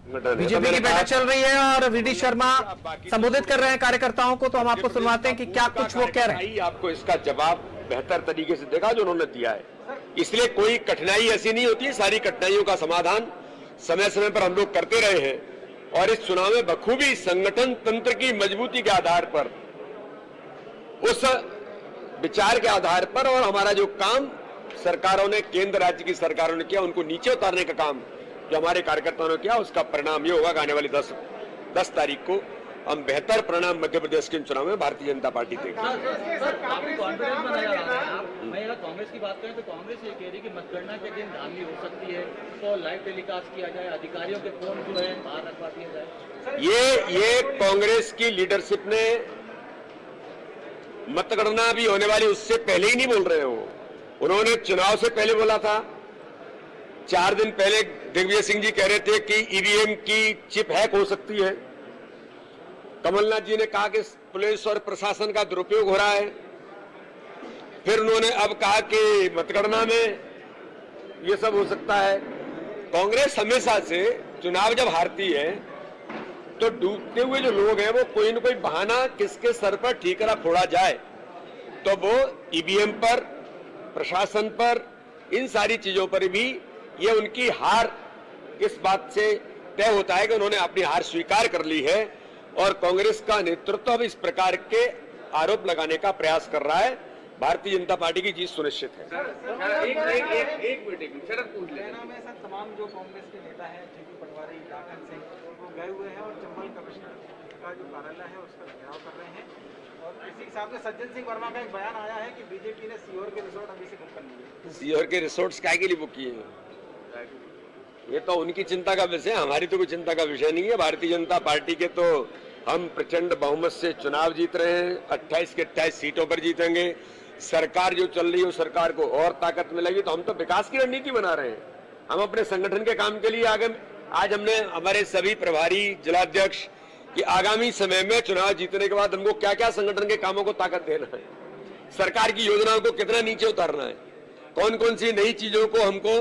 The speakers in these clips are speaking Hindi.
बीजेपी की बैठक चल रही है और वीडी शर्मा संबोधित कर रहे हैं कार्यकर्ताओं को, तो हम आपको सुनवाते हैं कि क्या कुछ वो कह रहे हैं। आपको इसका जवाब बेहतर तरीके से देगा जो उन्होंने दिया है, इसलिए कोई कठिनाई ऐसी नहीं होती। सारी कठिनाइयों का समाधान समय समय पर हम लोग करते रहे हैं और इस चुनाव में बखूबी संगठन तंत्र की मजबूती के आधार पर, उस विचार के आधार पर और हमारा जो काम सरकारों ने, केंद्र राज्य की सरकारों ने किया, उनको नीचे उतारने का काम जो हमारे कार्यकर्ताओं ने किया, उसका परिणाम ये होगा कि आने वाली 10 तारीख को हम बेहतर परिणाम मध्य प्रदेश के चुनाव में भारतीय जनता पार्टी देगी। कांग्रेस की बात करें तो कांग्रेस ये कह रही कि मतगणना के दिन धांधली हो सकती है, तो लाइव टेलीकास्ट किया जाए, अधिकारियों के फोन जो है बाहर रखवा दिया जाए। ये कांग्रेस की लीडरशिप ने मतगणना भी होने वाली उससे पहले ही नहीं बोल रहे हो। उन्होंने चुनाव से पहले बोला था। 4 दिन पहले दिग्विजय सिंह जी कह रहे थे कि ईवीएम की चिप हैक हो सकती है। कमलनाथ जी ने कहा कि पुलिस और प्रशासन का दुरुपयोग हो रहा है। फिर उन्होंने अब कहा कि मतगणना में ये सब हो सकता है। कांग्रेस हमेशा से चुनाव जब हारती है तो डूबते हुए जो लोग हैं वो कोई न कोई बहाना किसके सर पर ठीकरा फोड़ा जाए, तो वो ईवीएम पर, प्रशासन पर, इन सारी चीजों पर भी ये उनकी हार इस बात से तय होता है कि उन्होंने अपनी हार स्वीकार कर ली है और कांग्रेस का नेतृत्व अब इस प्रकार के आरोप लगाने का प्रयास कर रहा है। भारतीय जनता पार्टी की जीत सुनिश्चित है। एक मिनट शरद पूछ ले। सर तमाम जो कांग्रेस के नेता हैं, जेपी पटवारी, लाखन सिंह, वो गए हुए हैं और चंबल कमिश्नर का जो कार्यालय है उसका घेराव कर रहे हैं और इसी हिसाब से सज्जन सिंह वर्मा का एक बयान आया है कि बीजेपी ने सीहोर के रिसोर्ट अभी से बुक कर लिए। सीहोर के रिसोर्ट्स काय के लिए बुक किए हैं? ये तो उनकी चिंता का विषय है, हमारी तो कोई चिंता का विषय नहीं है। भारतीय जनता पार्टी के तो हम प्रचंड बहुमत से चुनाव जीत रहे हैं, 28 के 28 सीटों पर जीतेंगे। सरकार जो चल रही है उस सरकार को और ताकत मिलेगी, तो हम तो विकास की रणनीति बना रहे हैं। हम अपने संगठन के काम के लिए आज हमने हमारे सभी प्रभारी, जिलाध्यक्ष कि आगामी समय में चुनाव जीतने के बाद हमको क्या क्या संगठन के कामों को ताकत देना है, सरकार की योजनाओं को कितना नीचे उतारना है, कौन कौन सी नई चीजों को हमको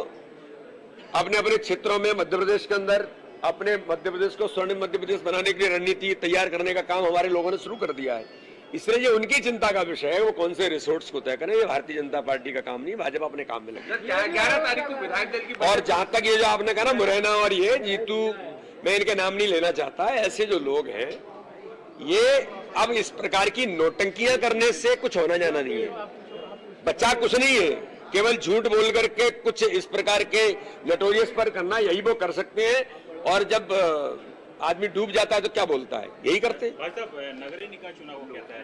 अपने अपने क्षेत्रों में मध्य प्रदेश के अंदर अपने मध्य प्रदेश को स्वर्णिम मध्य प्रदेश बनाने के लिए रणनीति तैयार करने का काम हमारे लोगों ने शुरू कर दिया है। इसलिए ये उनकी चिंता का विषय है, वो कौन से रिसोर्ट्स को तय करें, ये भारतीय जनता पार्टी का काम नहीं। भाजपा अपने काम में लगे। 11 तारीख को विधायक दल की, और जहां तक ये जो आपने कहा ना मुरैना और ये जीतू, मैं इनके नाम नहीं लेना चाहता, ऐसे जो लोग हैं ये अब इस प्रकार की नौटंकियां करने से कुछ होना जाना नहीं है। बच्चा कुछ नहीं है, केवल झूठ बोल करके कुछ इस प्रकार के नोटोरियस पर करना, यही वो कर सकते हैं। और जब आदमी डूब जाता है तो क्या बोलता है, यही करते हैं। नगरीय निकाय चुनाव हो गया है,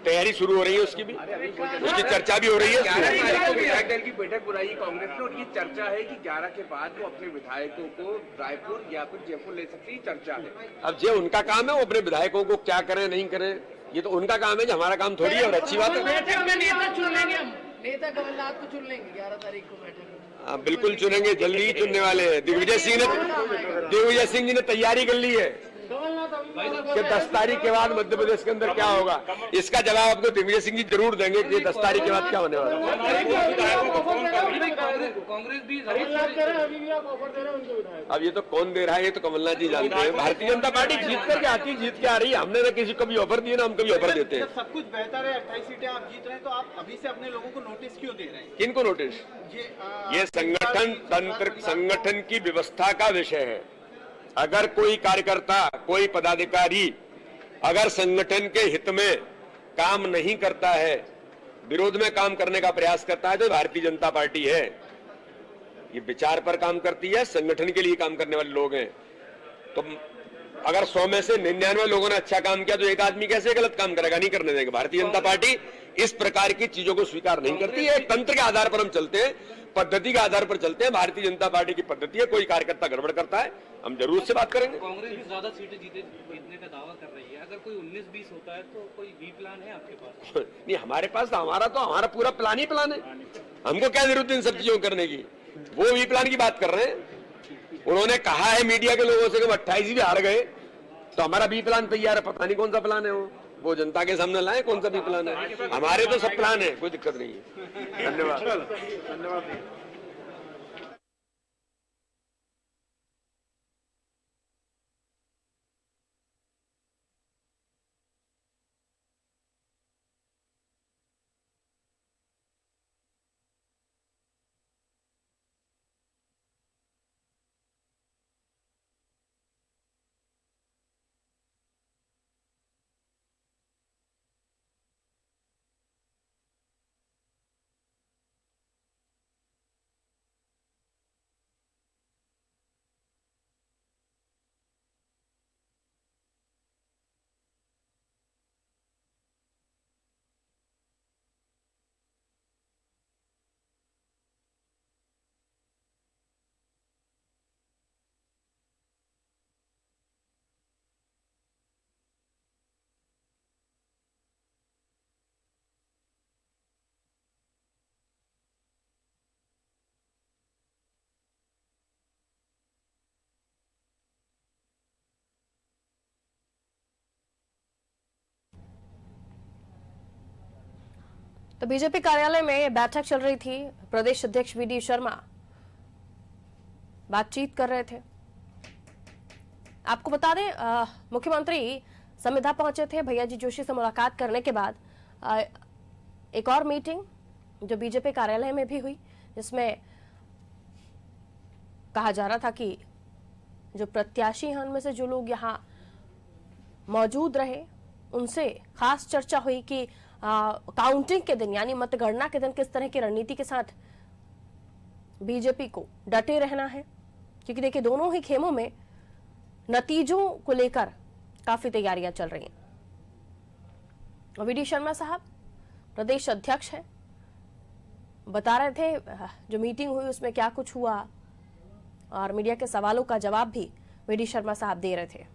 तैयारी शुरू हो रही है उसकी भी, उसकी चर्चा भी हो रही है। 11 तारीख को विधायक दल की बैठक बुलाई कांग्रेस ने और ये चर्चा है कि 11 के बाद वो अपने विधायकों को रायपुर या फिर जयपुर ले सकती है, चर्चा है। अब जो उनका काम है वो अपने विधायकों को क्या करें नहीं करें, ये तो उनका काम है, जो हमारा काम थोड़ी है। और अच्छी बात है, बैठक में नेता चुन लेंगे, हम नेता कमलनाथ को चुन लेंगे 11 तारीख को बैठक में। बिल्कुल चुनेंगे, जल्दी ही चुनने वाले हैं। दिग्विजय सिंह जी ने तैयारी कर ली है कि 10 तारीख के बाद मध्य प्रदेश के अंदर क्या होगा। इसका जवाब आपको दिग्विजय सिंह जी जरूर देंगे कि 10 तारीख के बाद क्या होने वाला है। अब ये तो कौन दे रहा है, ये तो कमलनाथ जी जानते हैं। भारतीय जनता पार्टी जीत करके आती, जीत के आ रही है। हमने ना किसी को भी ऑफर दिए, ना हम कभी ऑफर देते हैं। सब कुछ बेहतर है, 28 सीटें आप जीत रहे हैं, तो आप अभी से अपने लोगों को नोटिस क्यों दे रहे हैं? किनको नोटिस? ये संगठन तंत्र, संगठन की व्यवस्था का विषय है। अगर कोई कार्यकर्ता, कोई पदाधिकारी अगर संगठन के हित में काम नहीं करता है, विरोध में काम करने का प्रयास करता है, तो भारतीय जनता पार्टी है। ये विचार पर काम करती है, संगठन के लिए काम करने वाले लोग हैं। तो अगर 100 में से 99 लोगों ने अच्छा काम किया तो एक आदमी कैसे गलत काम करेगा? नहीं करने देगा। भारतीय जनता पार्टी इस प्रकार की चीजों को स्वीकार नहीं करती है। तंत्र के आधार पर हम चलते हैं, पद्धति के आधार पर चलते हैं। भारतीय जनता पार्टी की पद्धति है, कोई कार्यकर्ता गड़बड़ करता है हम जरूर से बात करेंगे। कांग्रेस भी ज्यादा सीटें जीतने का दावा कर रही है, अगर कोई 19-20 होता है तो कोई बी प्लान है आपके पास? नहीं, हमारे पास हमारा पूरा प्लान ही प्लान है। हमको क्या जरूरत है इन सब चीजों करने की? वो बी प्लान की बात कर रहे हैं। उन्होंने कहा है मीडिया के लोगों से कि 28 भी हार गए, तो हमारा बी प्लान तैयार है। पता नहीं कौन सा प्लान है वो जनता के सामने लाए, कौन सा बी प्लान है। हमारे तो सब प्लान है, कोई दिक्कत नहीं है। धन्यवाद। तो बीजेपी कार्यालय में बैठक चल रही थी। प्रदेश अध्यक्ष वीडी शर्मा बातचीत कर रहे थे। आपको बता दें, मुख्यमंत्री संविदा पहुंचे थे। भैया जी जोशी से मुलाकात करने के बाद एक और मीटिंग जो बीजेपी कार्यालय में भी हुई, जिसमें कहा जा रहा था कि जो प्रत्याशी हैं उनमें से जो लोग यहां मौजूद रहे उनसे खास चर्चा हुई कि काउंटिंग के दिन यानी मतगणना के दिन किस तरह की रणनीति के साथ बीजेपी को डटे रहना है, क्योंकि देखिए दोनों ही खेमों में नतीजों को लेकर काफी तैयारियां चल रही हैं। वीडी शर्मा साहब प्रदेश अध्यक्ष हैं, बता रहे थे जो मीटिंग हुई उसमें क्या कुछ हुआ और मीडिया के सवालों का जवाब भी वीडी शर्मा साहब दे रहे थे।